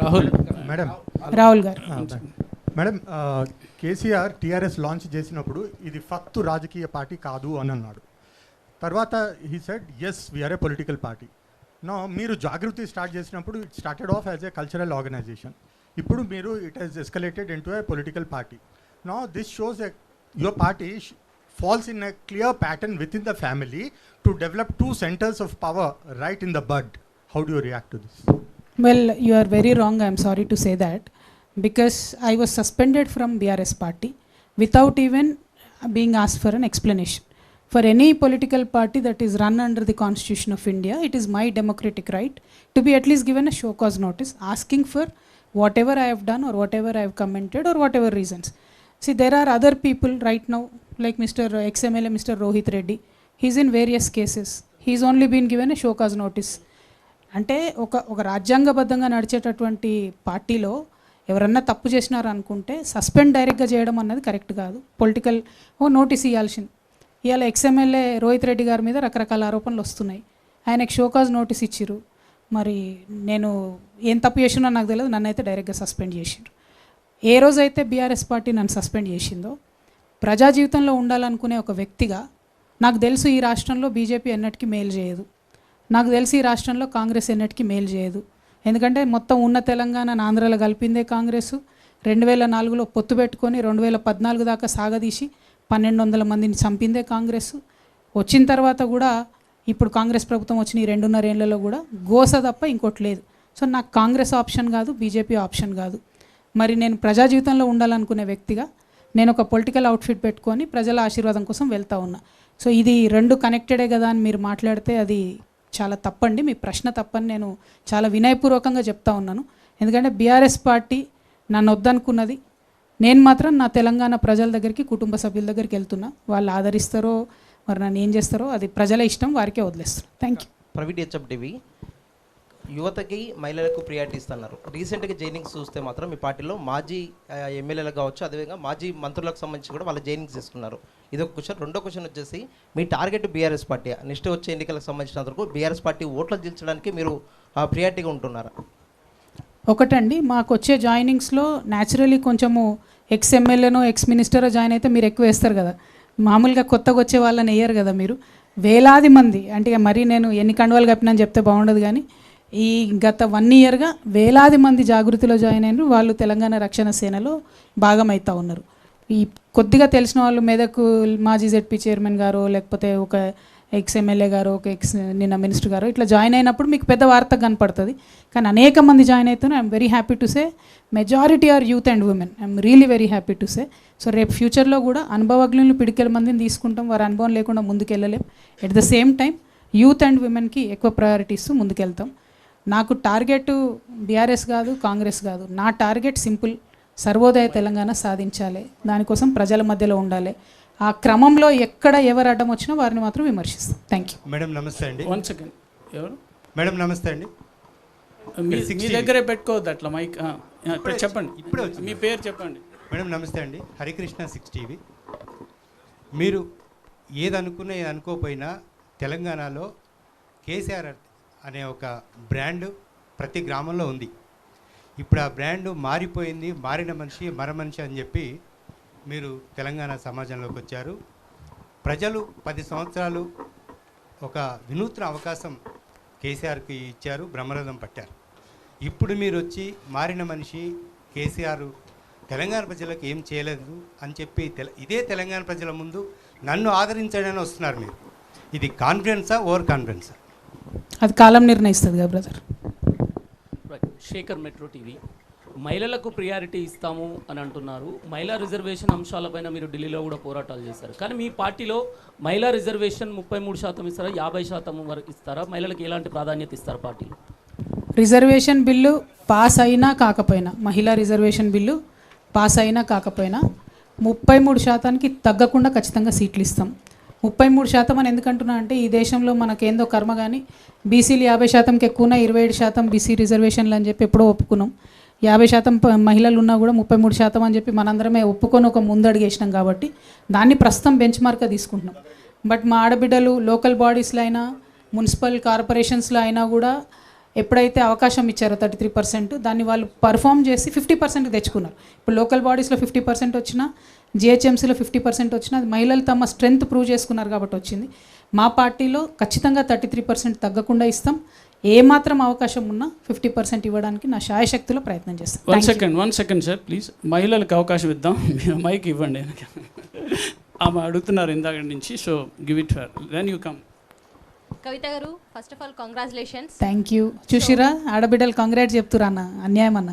Rahul madam Rahul గారు madam KCR TRS launch చేసినప్పుడు ఇది ఫక్తు రాజకీయ పార్టీ కాదు అని అన్నాడు. తర్వాత he said yes we're a political party. No మీరు జాగృతి స్టార్ట్ చేసినప్పుడు it started off as a cultural organization. ఇప్పుడు మీరు it has escalated into a political party. No this shows your party falls in a clear pattern within the family to develop two centers of power right in the bud. How do you react to this? Well, you are very wrong. I am sorry to say that, because I was suspended from BRS party without even being asked for an explanation. For any political party that is run under the Constitution of India, it is my democratic right to be at least given a show cause notice asking for whatever I have done or whatever I have commented or whatever reasons. See, there are other people right now, like Mr. XMLA, Mr. Rohit Reddy. He is in various cases. He is only been given a show cause notice. అంటే ఒక రాజ్యాంగబద్ధంగా నడిచేటటువంటి పార్టీలో ఎవరన్నా తప్పు చేసినారు అనుకుంటే suspend డైరెక్ట్గా చేయడం అన్నది కరెక్ట్ కాదు. పొలిటికల్ నోటీస్ ఇవ్వాల్సింది. ఇవాళ ఎక్స్ఎమ్మెల్యే రోహిత్ రెడ్డి గారి మీద రకరకాల ఆరోపణలు వస్తున్నాయి. ఆయనకు షో కాజ్ నోటీస్ ఇచ్చిర్రు. మరి నేను ఏం తప్పు చేసినా నాకు తెలియదు, నన్ను అయితే డైరెక్ట్గా సస్పెండ్ చేసిండ్రు. ఏ రోజైతే బీఆర్ఎస్ పార్టీ నన్ను సస్పెండ్ చేసిందో, ప్రజా జీవితంలో ఉండాలనుకునే ఒక వ్యక్తిగా నాకు తెలుసు ఈ రాష్ట్రంలో బీజేపీ ఎన్నటికీ మేలు చేయదు, నాకు తెలిసి ఈ రాష్ట్రంలో కాంగ్రెస్ ఎన్నటికీ మేలు చేయదు. ఎందుకంటే మొత్తం ఉన్న తెలంగాణను ఆంధ్రాలో కలిపిందే కాంగ్రెస్. 2004లో పొత్తు పెట్టుకొని 2014 దాకా సాగదీసి 1200 మందిని చంపిందే కాంగ్రెస్. వచ్చిన తర్వాత కూడా ఇప్పుడు కాంగ్రెస్ ప్రభుత్వం వచ్చిన ఈ 2.5 ఏళ్లలో కూడా గోస తప్ప ఇంకోటి లేదు. సో నాకు కాంగ్రెస్ ఆప్షన్ కాదు, బీజేపీ ఆప్షన్ కాదు. మరి నేను ప్రజా జీవితంలో ఉండాలనుకునే వ్యక్తిగా నేను ఒక పొలిటికల్ అవుట్ఫిట్ పెట్టుకొని ప్రజల ఆశీర్వాదం కోసం వెళ్తూ ఉన్నా. సో ఇది రెండు కనెక్టెడే కదా అని మీరు మాట్లాడితే అది చాలా తప్పండి. మీ ప్రశ్న తప్పని నేను చాలా వినయపూర్వకంగా చెప్తా ఉన్నాను. ఎందుకంటే బీఆర్ఎస్ పార్టీ నన్ను వద్దనుకున్నది. నేను మాత్రం నా తెలంగాణ ప్రజల దగ్గరికి, కుటుంబ సభ్యుల దగ్గరికి వెళ్తున్నా. వాళ్ళు ఆదరిస్తారో మరి నన్ను ఏం చేస్తారో అది ప్రజల ఇష్టం, వారికే వదిలేస్తాను. Thank you. ప్రైవేట్ హెచ్ఎఫ్డివి యువతకి మహిళలకు ప్రియారిటీ ఇస్తున్నారు. రీసెంట్గా జైనింగ్స్ చూస్తే మాత్రం మీ పార్టీలో మాజీ ఎమ్మెల్యేలకు కావచ్చు, అదేవిధంగా మాజీ మంత్రులకు సంబంధించి కూడా వాళ్ళ జైనింగ్స్ ఇస్తున్నారు. ఇది ఒక క్వశ్చన్. రెండో క్వశ్చన్ వచ్చేసి, మీ టార్గెట్ బీఆర్ఎస్ పార్టీ నెక్స్ట్ వచ్చే ఎన్నికలకు సంబంధించినంత వరకు బీఆర్ఎస్ పార్టీ ఓట్లు దించడానికి మీరు ప్రియారిటీగా ఉంటున్నారా? ఒకటండి, మాకు వచ్చే జాయినింగ్స్లో న్యాచురలీ కొంచెము ఎక్స్ ఎమ్మెల్యేనో ఎక్స్ మినిస్టరో జాయిన్ అయితే మీరు ఎక్కువ వేస్తారు కదా. మామూలుగా కొత్తగా వచ్చే వాళ్ళని వేయరు కదా మీరు. వేలాది మంది, అంటే మరీ నేను ఎన్ని కండువాలు కప్పినా అని చెప్తే బాగుండదు, కానీ ఈ గత 1 ఇయర్గా వేలాది మంది జాగృతిలో జాయిన్ అయినారు. వాళ్ళు తెలంగాణ రక్షణ సేనలో భాగమవుతూ ఉన్నారు. ఈ కొద్దిగా తెలిసిన వాళ్ళు మెదక్ మాజీ జెడ్పీ చైర్మన్ గారు, లేకపోతే ఒక ఎక్స్ ఎమ్మెల్యే గారు, ఒక నిన్న మినిస్టర్ గారు ఇట్లా జాయిన్ అయినప్పుడు మీకు పెద్ద వార్త కనపడుతుంది. కానీ అనేక మంది జాయిన్ అవుతున్నారు. I'm very happy to say majority are youth and women. I'm really very happy to say. So రేపు ఫ్యూచర్లో కూడా అనుభవజ్ఞులను పిడికెల మందిని తీసుకుంటాం. వారి అనుభవం లేకుండా ముందుకెళ్ళలేం. At the same time youth and ఉమెన్కి ఎక్కువ ప్రయారిటీ ఇస్తూ ముందుకెళ్తాం. నాకు టార్గెట్ బీఆర్ఎస్ కాదు, కాంగ్రెస్ కాదు. నా టార్గెట్ సింపుల్, సర్వోదయ తెలంగాణ సాధించాలి. దానికోసం ప్రజల మధ్యలో ఉండాలి. ఆ క్రమంలో ఎక్కడ ఎవరు అడ్డం వచ్చినా వారిని మాత్రం విమర్శిస్తాం. Thank you. మేడం నమస్తే అండి. 1 సెకండ్. ఎవరు మేడం నమస్తే అండి. మీ దగ్గరే పెట్టుకోవద్దు అట్లా మైక్. చెప్పండి, ఇప్పుడే మీ పేరు చెప్పండి. మేడం నమస్తే అండి. హరికృష్ణ 6 టీవీ. మీరు ఏదనుకున్నా ఏది అనుకోపోయినా తెలంగాణలో కేసీఆర్ అనే ఒక బ్రాండ్ ప్రతి గ్రామంలో ఉంది. ఇప్పుడు ఆ బ్రాండ్ మారిపోయింది. మారిన మనిషి మరమనిషి అని చెప్పి మీరు తెలంగాణ సమాజంలోకి వచ్చారు. ప్రజలు 10 సంవత్సరాలు ఒక వినూత్న అవకాశం కేసీఆర్కి ఇచ్చారు, బ్రహ్మరథం పట్టారు. ఇప్పుడు మీరు వచ్చి మారిన మనిషి కేసీఆర్ తెలంగాణ ప్రజలకు ఏం చేయలేదు అని చెప్పి ఇదే తెలంగాణ ప్రజల ముందు నన్ను ఆదరించడానికి వస్తున్నారు. మీరు ఇది కాన్ఫిడెన్సా, ఓవర్ కాన్ఫిడెన్సా? అది కాలం నిర్ణయిస్తుంది కదా బ్రదర్. Shekhar, metro TV. మహిళలకు ప్రియారిటీ ఇస్తాము అని అంటున్నారు. మహిళా రిజర్వేషన్ అంశాలపైన మీరు ఢిల్లీలో కూడా పోరాటాలు చేశారు. కానీ మీ పార్టీలో మహిళా రిజర్వేషన్ 33% ఇస్తారా, 50% వరకు ఇస్తారా? మహిళలకు ఎలాంటి ప్రాధాన్యత ఇస్తారు పార్టీలో? రిజర్వేషన్ బిల్లు పాస్ అయినా కాకపోయినా, మహిళా రిజర్వేషన్ బిల్లు పాస్ అయినా కాకపోయినా 33%కి తగ్గకుండా ఖచ్చితంగా సీట్లు ఇస్తాం. 33% అని ఎందుకంటున్నా అంటే ఈ దేశంలో మనకేందో కర్మ, కానీ బీసీలు 50%కి ఎక్కువనా 27% బీసీ రిజర్వేషన్లు అని చెప్పి ఎప్పుడో ఒప్పుకున్నాం. 50% మహిళలు ఉన్నా కూడా 33% అని చెప్పి మనందరమే ఒప్పుకొని ఒక ముందడుగేసినాం. కాబట్టి దాన్ని ప్రస్తుతం బెంచ్ మార్క్గా తీసుకుంటున్నాం. బట్ మా ఆడబిడ్డలు లోకల్ బాడీస్లో అయినా, మున్సిపల్ కార్పొరేషన్స్లో అయినా కూడా ఎప్పుడైతే అవకాశం ఇచ్చారో 33%, దాన్ని వాళ్ళు పర్ఫామ్ చేసి 50% తెచ్చుకున్నారు. ఇప్పుడు లోకల్ బాడీస్లో 50% వచ్చినా, జిహెచ్ఎంసీలో 50% వచ్చినా, అది మహిళలు తమ స్ట్రెంగ్త్ ప్రూవ్ చేసుకున్నారు కాబట్టి వచ్చింది. మా పార్టీలో ఖచ్చితంగా 33% తగ్గకుండా ఇస్తాం. ఏమాత్రం అవకాశం ఉన్నా 50% ఇవ్వడానికి నా శాయశక్తిలో ప్రయత్నం చేస్తాను. One second sir please. మహిళలకు అవకాశం ఇద్దాం, మీరు మైక్ ఇవ్వండి. ఆమె అడుగుతున్నారు ఇందాక నుంచి, so give it for then you come. Kavitha గారు, first of all congratulations. Thank you. చూసిరా ఆడబిడ్డలు కంగ్రాట్స్ చెప్తురా అన్న, అన్యాయం అన్న.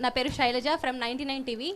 నా పేరు శైలజ ఫ్రమ్ 99 టీవీ.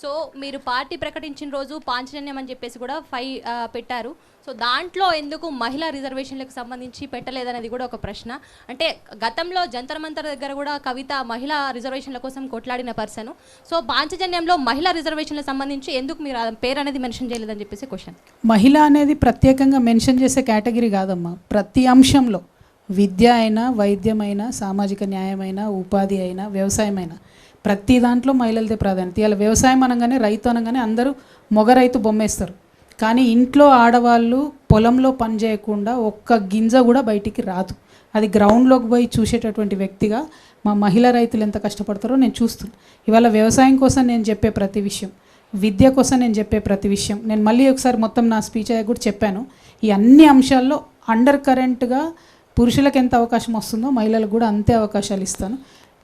సో మీరు పార్టీ ప్రకటించిన రోజు పాంచజన్యం అని చెప్పేసి కూడా 5 పెట్టారు. సో దాంట్లో ఎందుకు మహిళా రిజర్వేషన్లకు సంబంధించి పెట్టలేదనేది కూడా ఒక ప్రశ్న. అంటే గతంలో జంతర్ మంతర్ దగ్గర కూడా కవిత మహిళా రిజర్వేషన్ల కోసం కొట్లాడిన పర్సన్. సో పాంచజన్యంలో మహిళా రిజర్వేషన్లకు సంబంధించి ఎందుకు మీరు ఆ పేరు అనేది మెన్షన్ చేయలేదని చెప్పేసి క్వశ్చన్. మహిళ అనేది ప్రత్యేకంగా మెన్షన్ చేసే కేటగిరీ కాదమ్మా. ప్రతి అంశంలో విద్య అయినా, వైద్యమైనా, సామాజిక న్యాయమైనా, ఉపాధి అయినా, వ్యవసాయమైనా ప్రతి దాంట్లో మహిళలదే ప్రాధాన్యత. ఇలా వ్యవసాయం అనగానే, రైతు అనగానే అందరూ మొగ రైతు బొమ్మేస్తారు. కానీ ఇంట్లో ఆడవాళ్ళు పొలంలో పని చేయకుండా ఒక్క గింజ కూడా బయటికి రాదు. అది గ్రౌండ్లోకి పోయి చూసేటటువంటి వ్యక్తిగా మా మహిళా రైతులు ఎంత కష్టపడతారో నేను చూస్తున్నాను. ఇవాళ వ్యవసాయం కోసం నేను చెప్పే ప్రతి విషయం, విద్య కోసం నేను చెప్పే ప్రతి విషయం, నేను మళ్ళీ ఒకసారి మొత్తం నా స్పీచ్ అయ్యా కూడా చెప్పాను. ఈ అన్ని అంశాల్లో అండర్ కరెంట్గా పురుషులకు ఎంత అవకాశం వస్తుందో మహిళలకు కూడా అంతే అవకాశాలు ఇస్తాను.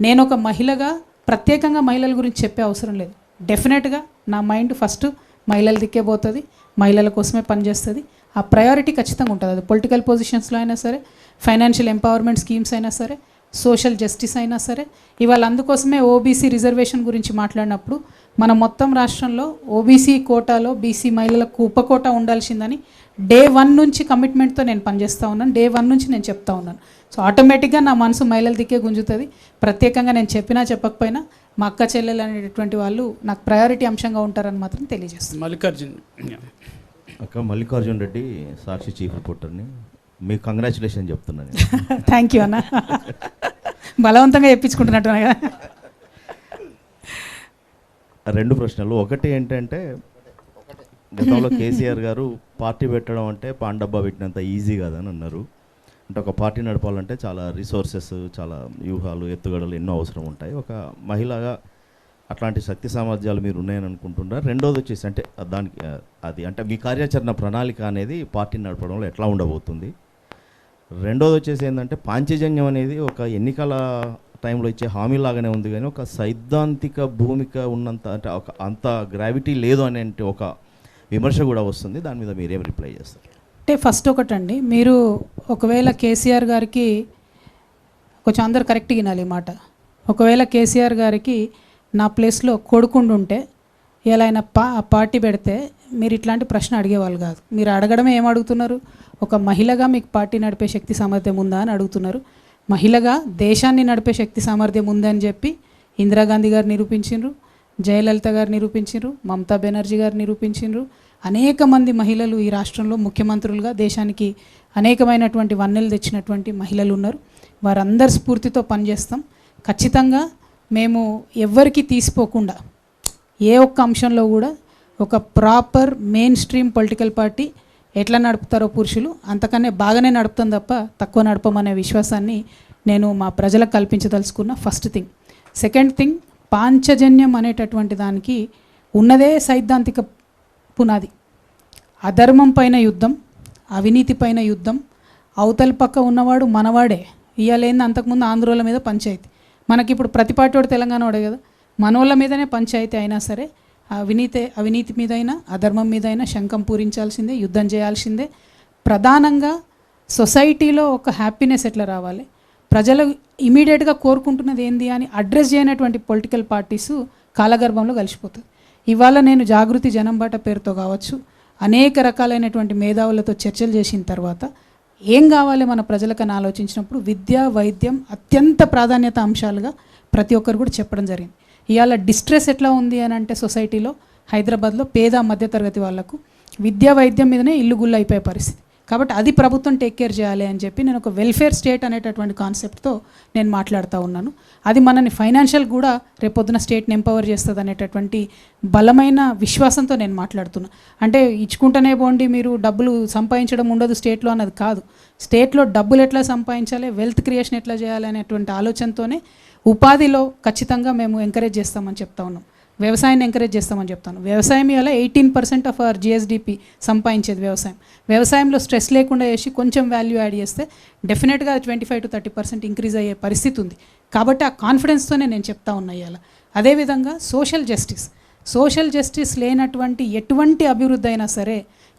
నేను ఒక మహిళగా ప్రత్యేకంగా మహిళల గురించి చెప్పే అవసరం లేదు. డెఫినెట్గా నా మైండ్ ఫస్ట్ మహిళల దిక్కే పోతుంది, మహిళల కోసమే పనిచేస్తుంది. ఆ ప్రయారిటీ ఖచ్చితంగా ఉంటుంది. అది పొలిటికల్ పొజిషన్స్లో అయినా సరే, ఫైనాన్షియల్ ఎంపవర్మెంట్ స్కీమ్స్ అయినా సరే, సోషల్ జస్టిస్ అయినా సరే. ఇవాళ అందుకోసమే ఓబీసీ రిజర్వేషన్ గురించి మాట్లాడినప్పుడు మన మొత్తం రాష్ట్రంలో ఓబీసీ కోటాలో బీసీ మహిళలకు ఉపకోటా ఉండాల్సిందని డే 1 నుంచి కమిట్మెంట్తో నేను పనిచేస్తూ ఉన్నాను. డే 1 నుంచి నేను చెప్తా ఉన్నాను. సో ఆటోమేటిక్గా నా మనసు మహిళల దిక్కే గుంజుతుంది. ప్రత్యేకంగా నేను చెప్పినా చెప్పకపోయినా మా అక్క చెల్లెలు అనేటటువంటి వాళ్ళు నాకు ప్రయారిటీ అంశంగా ఉంటారని మాత్రం తెలియజేస్తాను. మల్లికార్జున్ రెడ్డి, సాక్షి చీఫ్ రిపోర్టర్ని. మీకు కంగ్రాచులేషన్ చెప్తున్నాను. థ్యాంక్ యూ అన్న. బలవంతంగా చెప్పించుకుంటున్నట్టున్నా కదా. 2 ప్రశ్నలు. ఒకటి ఏంటంటే, గతంలో కేసీఆర్ గారు పార్టీ పెట్టడం అంటే పాన్ డబ్బా పెట్టినంత ఈజీ కాదని అన్నారు. అంటే ఒక పార్టీ నడపాలంటే చాలా రిసోర్సెస్, చాలా వ్యూహాలు, ఎత్తుగడలు ఎన్నో అవసరం ఉంటాయి. ఒక మహిళగా అట్లాంటి శక్తి సామర్థ్యాలు మీరు ఉన్నాయని అనుకుంటున్నారు. రెండోది వచ్చేసి అంటే దానికి అది అంటే మీ కార్యాచరణ ప్రణాళిక అనేది పార్టీని నడపడంలో ఎట్లా ఉండబోతుంది. రెండోది వచ్చేసి ఏంటంటే, పాంచజన్యం అనేది ఒక ఎన్నికల టైంలో ఇచ్చే హామీ లాగానే ఉంది, కానీ ఒక సైద్ధాంతిక భూమిక ఉన్నంత అంటే ఒక అంత గ్రావిటీ లేదు అనే ఒక విమర్శ కూడా వస్తుంది. దాని మీద మీరేం రిప్లై చేస్తారు? అంటే ఫస్ట్ ఒకటండి, మీరు ఒకవేళ కేసీఆర్ గారికి కొంచెం అందరు కరెక్ట్గా వినాలి ఈ మాట. ఒకవేళ కేసీఆర్ గారికి నా ప్లేస్లో కొడుకుండుంటే ఇలా ఆయన పార్టీ పెడితే మీరు ఇట్లాంటి ప్రశ్న అడిగేవాళ్ళు కాదు. మీరు అడగడమే ఏం అడుగుతున్నారు? ఒక మహిళగా మీకు పార్టీ నడిపే శక్తి సామర్థ్యం ఉందా అని అడుగుతున్నారు. మహిళగా దేశాన్ని నడిపే శక్తి సామర్థ్యం ఉందని చెప్పి ఇందిరాగాంధీ గారు నిరూపించిండ్రు, జయలలిత గారు నిరూపించిండ్రు, మమతా బెనర్జీ గారు నిరూపించిండ్రు. అనేక మంది మహిళలు ఈ రాష్ట్రంలో ముఖ్యమంత్రులుగా దేశానికి అనేకమైనటువంటి వన్నెలు తెచ్చినటువంటి మహిళలు ఉన్నారు. వారందరి స్ఫూర్తితో పనిచేస్తాం. ఖచ్చితంగా మేము ఎవ్వరికి తీసిపోకుండా ఏ ఒక్క అంశంలో కూడా ఒక proper main stream political party ఎట్లా నడుపుతారో పురుషులు అంతకనే బాగానే నడుపుతాం తప్ప తక్కువ నడపమనే విశ్వాసాన్ని నేను మా ప్రజలకు కల్పించదలుచుకున్న first thing. Second thing, Panchajanyam అనేటటువంటి దానికి ఉన్నదే సైద్ధాంతిక పునాది. అధర్మం పైన యుద్ధం, అవినీతి పైన యుద్ధం. అవతల పక్క ఉన్నవాడు మనవాడే. ఇయ్యాలేంది అంతకుముందు ఆంధ్రోళ్ళ మీద పంచాయతీ. మనకి ఇప్పుడు ప్రతిపాటోడు తెలంగాణ వాడే కదా. మనోళ్ళ మీదనే పంచాయతీ అయినా సరే అవినీతి మీదైనా అధర్మం మీదైనా శంఖం పూరించాల్సిందే, యుద్ధం చేయాల్సిందే. ప్రధానంగా సొసైటీలో ఒక హ్యాపీనెస్ ఎట్లా రావాలి, ప్రజలు ఇమీడియట్గా కోరుకుంటున్నది ఏంది అని అడ్రస్ చేయనటువంటి పొలిటికల్ పార్టీసు కాలగర్భంలో కలిసిపోతుంది. ఇవాళ నేను జాగృతి జనంబాట పేరుతో కావచ్చు అనేక రకాలైనటువంటి మేధావులతో చర్చలు చేసిన తర్వాత ఏం కావాలి మన ప్రజలకని ఆలోచించినప్పుడు విద్య, వైద్యం అత్యంత ప్రాధాన్యత అంశాలుగా ప్రతి ఒక్కరు కూడా చెప్పడం జరిగింది. ఇవాళ డిస్ట్రెస్ ఎట్లా ఉంది అని అంటే సొసైటీలో హైదరాబాద్లో పేద మధ్యతరగతి వాళ్లకు విద్యా వైద్యం మీదనే ఇల్లు గుళ్ళు అయిపోయే పరిస్థితి. కాబట్టి అది ప్రభుత్వం టేక్ కేర్ చేయాలి అని చెప్పి నేను ఒక వెల్ఫేర్ స్టేట్ అనేటటువంటి కాన్సెప్ట్తో నేను మాట్లాడుతూ ఉన్నాను. అది మనని ఫైనాన్షియల్ కూడా రేపొద్దున స్టేట్ని ఎంపవర్ చేస్తుంది అనేటటువంటి బలమైన విశ్వాసంతో నేను మాట్లాడుతున్నా. అంటే ఇచ్చుకుంటూనే పోండి, మీరు డబ్బులు సంపాదించడం ఉండదు స్టేట్లో అన్నది కాదు. స్టేట్లో డబ్బులు ఎట్లా సంపాదించాలి, వెల్త్ క్రియేషన్ ఎట్లా చేయాలి అనేటువంటి ఆలోచనతోనే ఉపాధిలో ఖచ్చితంగా మేము ఎంకరేజ్ చేస్తామని చెప్తా ఉన్నాం. వ్యవసాయాన్ని ఎంకరేజ్ చేస్తామని చెప్తాను. వ్యవసాయం ఇవాళ 18% ఆఫ్ అవర్ జిఎస్డిపి సంపాదించేది వ్యవసాయం. వ్యవసాయంలో స్ట్రెస్ లేకుండా చేసి కొంచెం వాల్యూ యాడ్ చేస్తే డెఫినెట్గా 25 to 30% ఇంక్రీజ్ అయ్యే పరిస్థితి ఉంది. కాబట్టి ఆ కాన్ఫిడెన్స్తోనే నేను చెప్తా ఉన్నా ఇవాళ. అదేవిధంగా సోషల్ జస్టిస్ లేనటువంటి ఎటువంటి అభివృద్ధి అయినా సరే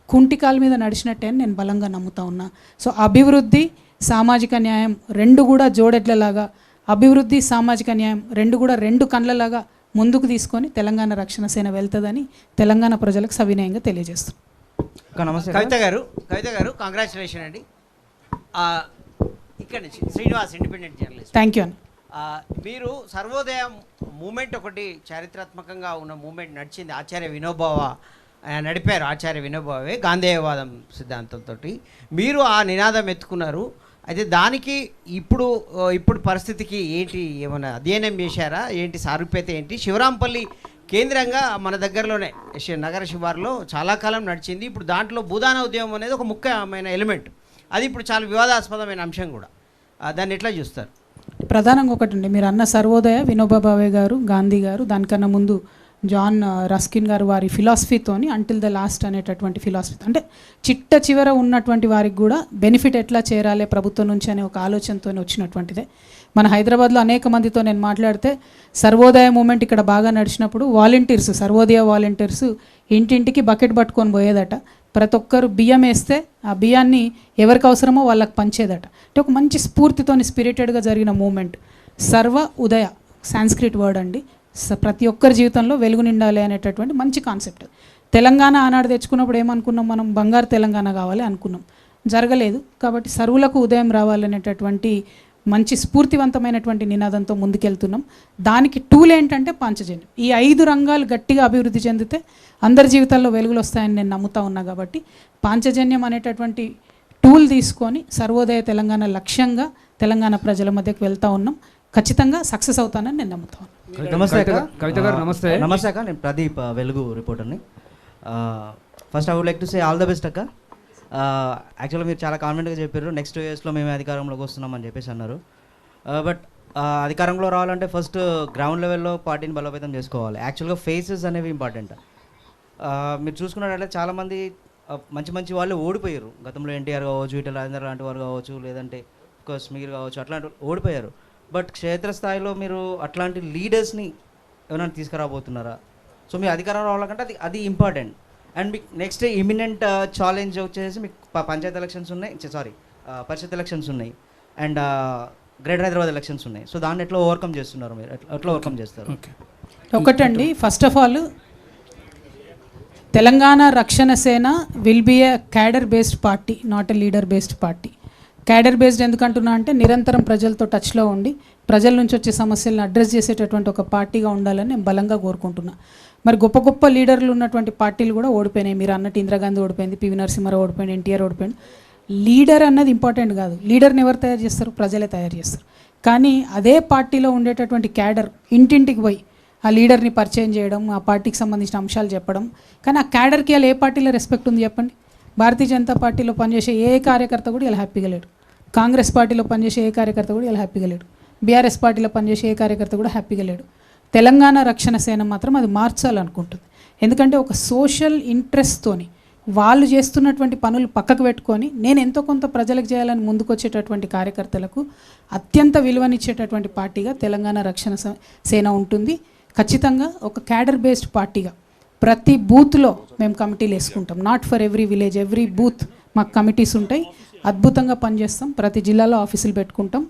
కుంటికాల మీద నడిచినట్టే అని నేను బలంగా నమ్ముతా ఉన్నా. సో అభివృద్ధి, సామాజిక న్యాయం రెండు కూడా జోడెడ్లలాగా, అభివృద్ధి సామాజిక న్యాయం రెండు కూడా రెండు కండ్లలాగా ముందుకు తీసుకొని తెలంగాణ రక్షణ సేన వెళ్తుందని తెలంగాణ ప్రజలకు సవినయంగా తెలియజేస్తున్నాను. నమస్తే కవిత గారు కంగ్రాచులేషన్ అండి. ఇక్కడ నుంచి Srinivas, independent journalist. Thank you అండి. మీరు సర్వోదయ మూమెంట్ ఒకటి చారిత్రాత్మకంగా ఉన్న మూమెంట్ నడిచింది. ఆచార్య వినోబావ నడిపారు. ఆచార్య వినోబావే గాంధేయవాదం సిద్ధాంతంతో మీరు ఆ నినాదం ఎత్తుకున్నారు. అయితే దానికి ఇప్పుడు పరిస్థితికి ఏంటి, ఏమైనా అధ్యయనం చేశారా, ఏంటి సారూప్యత ఏంటి? శివరాంపల్లి కేంద్రంగా మన దగ్గరలోనే నగర శివారులో చాలా కాలం నడిచింది. ఇప్పుడు దాంట్లో భూదాన ఉద్యమం అనేది ఒక ముఖ్యమైన ఎలిమెంట్. అది ఇప్పుడు చాలా వివాదాస్పదమైన అంశం కూడా. దాన్ని ఎట్లా చూస్తారు? ప్రధానంగా ఒకటండి, మీరు అన్న సర్వోదయ వినోబా భావే గారు, గాంధీ గారు, దానికన్నా ముందు జాన్ రస్కిన్ గారు వారి ఫిలాసఫీతోని అంటిల్ ద లాస్ట్ అనేటటువంటి ఫిలాసఫీ, అంటే చిట్ట చివర ఉన్నటువంటి వారికి కూడా బెనిఫిట్ ఎట్లా చేరాలి ప్రభుత్వం నుంచి అనే ఒక ఆలోచనతో వచ్చినటువంటిదే. మన హైదరాబాద్లో అనేక మందితో నేను మాట్లాడితే సర్వోదయ మూమెంట్ ఇక్కడ బాగా నడిచినప్పుడు వాలంటీర్స్, సర్వోదయ వాలంటీర్స్ ఇంటింటికి బకెట్ పట్టుకొని పోయేదట. ప్రతి ఒక్కరు బియ్యం వేస్తే ఆ బియ్యాన్ని ఎవరికి అవసరమో వాళ్ళకి పంచేదట. అంటే ఒక మంచి స్ఫూర్తితోని స్పిరిటెడ్గా జరిగిన మూమెంట్. సర్వ ఉదయ సాంస్క్రిట్ వర్డ్ అండి. ప్రతి ఒక్కరి జీవితంలో వెలుగు నిండాలి అనేటటువంటి మంచి కాన్సెప్ట్. తెలంగాణ ఆనాడు తెచ్చుకున్నప్పుడు ఏమనుకున్నాం, మనం బంగారు తెలంగాణ కావాలి అనుకున్నాం, జరగలేదు. కాబట్టి సర్వులకు ఉదయం రావాలనేటటువంటి మంచి స్ఫూర్తివంతమైనటువంటి నినాదంతో ముందుకెళ్తున్నాం. దానికి టూల్ ఏంటంటే పాంచజన్యం. ఈ 5 రంగాలు గట్టిగా అభివృద్ధి చెందితే అందరి జీవితాల్లో వెలుగులు వస్తాయని నేను నమ్ముతా ఉన్నా. కాబట్టి పాంచజన్యం అనేటటువంటి టూల్ తీసుకొని సర్వోదయ తెలంగాణ లక్ష్యంగా తెలంగాణ ప్రజల మధ్యకు వెళ్తూ ఉన్నాం. ఖచ్చితంగా సక్సెస్ అవుతానని నేను నమ్ముతాను. నమస్తే కవిత గారు. నమస్తే. నమస్తే అక్క, నేను ప్రదీప్, వెలుగు రిపోర్టర్ని. First I would like to say all the best అక్క. యాక్చువల్గా మీరు చాలా కాన్ఫిడెంట్గా చెప్పారు, నెక్స్ట్ 2 yearsలో మేము అధికారంలోకి వస్తున్నామని చెప్పేసి అన్నారు. బట్ అధికారంలో రావాలంటే ఫస్ట్ గ్రౌండ్ లెవెల్లో పార్టీని బలోపేతం చేసుకోవాలి. యాక్చువల్గా ఫేసెస్ అనేవి ఇంపార్టెంట్. మీరు చూసుకున్నట్లయితే చాలామంది మంచి వాళ్ళు ఓడిపోయారు గతంలో. ఎన్టీఆర్ కావచ్చు, ఈటెల రాజేందర్ లాంటి వారు కావచ్చు, లేదంటే కోర్స్ మీరు కావచ్చు, అట్లాంటి ఓడిపోయారు. బట్ క్షేత్రస్థాయిలో మీరు అట్లాంటి లీడర్స్ని ఎవరైనా తీసుకురాబోతున్నారా? సో మీ అధికారం రావాలంటే అది ఇంపార్టెంట్. అండ్ మీకు నెక్స్ట్ ఇమినెంట్ ఛాలెంజ్ వచ్చేసి మీకు పంచాయత్ ఎలక్షన్స్ ఉన్నాయి, పరిషత్ ఎలక్షన్స్ ఉన్నాయి, అండ్ గ్రేటర్ హైదరాబాద్ ఎలక్షన్స్ ఉన్నాయి. సో దాన్ని ఎట్లా ఓవర్కమ్ చేస్తున్నారు మీరు? ఎట్లా ఓవర్కమ్ చేస్తారు? ఒకటండి, first of all Telangana Rakshana Sena will be a cadre based party, not a leader based party. Cadre based ఎందుకంటున్నా అంటే నిరంతరం ప్రజలతో టచ్లో ఉండి ప్రజల నుంచి వచ్చే సమస్యలను అడ్రస్ చేసేటటువంటి ఒక పార్టీగా ఉండాలని నేను బలంగా కోరుకుంటున్నా. మరి గొప్ప గొప్ప లీడర్లు ఉన్నటువంటి పార్టీలు కూడా ఓడిపోయినాయి. మీరు అన్నట్టు ఇందిరాగాంధీ ఓడిపోయింది, పివి నరసింహారావు ఓడిపోయింది, ఎన్టీఆర్ ఓడిపోయింది. లీడర్ అన్నది ఇంపార్టెంట్ కాదు. లీడర్ని ఎవరు తయారు చేస్తారు? ప్రజలే తయారు చేస్తారు. కానీ అదే పార్టీలో ఉండేటటువంటి క్యాడర్ ఇంటింటికి పోయి ఆ లీడర్ని పరిచయం చేయడం, ఆ పార్టీకి సంబంధించిన అంశాలు చెప్పడం. కానీ ఆ క్యాడర్కి ఇలా ఏ పార్టీలో రెస్పెక్ట్ ఉంది చెప్పండి? భారతీయ జనతా పార్టీలో పనిచేసే ఏ కార్యకర్త కూడా ఇలా హ్యాపీగా లేడు. కాంగ్రెస్ పార్టీలో పనిచేసే ఏ కార్యకర్త కూడా ఇలా హ్యాపీగా లేడు. బీఆర్ఎస్ పార్టీలో పనిచేసే ఏ కార్యకర్త కూడా హ్యాపీగా లేడు. తెలంగాణ రక్షణ సేన మాత్రం అది మార్చాలనుకుంటుంది. ఎందుకంటే ఒక సోషల్ ఇంట్రెస్ట్తోని వాళ్ళు చేస్తున్నటువంటి పనులు పక్కకు పెట్టుకొని నేను ఎంతో కొంత ప్రజలకు చేయాలని ముందుకొచ్చేటటువంటి కార్యకర్తలకు అత్యంత విలువనిచ్చేటటువంటి పార్టీగా తెలంగాణ రక్షణ సేన ఉంటుంది. ఖచ్చితంగా ఒక క్యాడర్ బేస్డ్ పార్టీగా ప్రతి బూత్లో మేము కమిటీలు వేసుకుంటాం. Not for every village, every booth మాకు కమిటీస్ ఉంటాయి. అద్భుతంగా పనిచేస్తాం. ప్రతి జిల్లాలో ఆఫీసులు పెట్టుకుంటాం.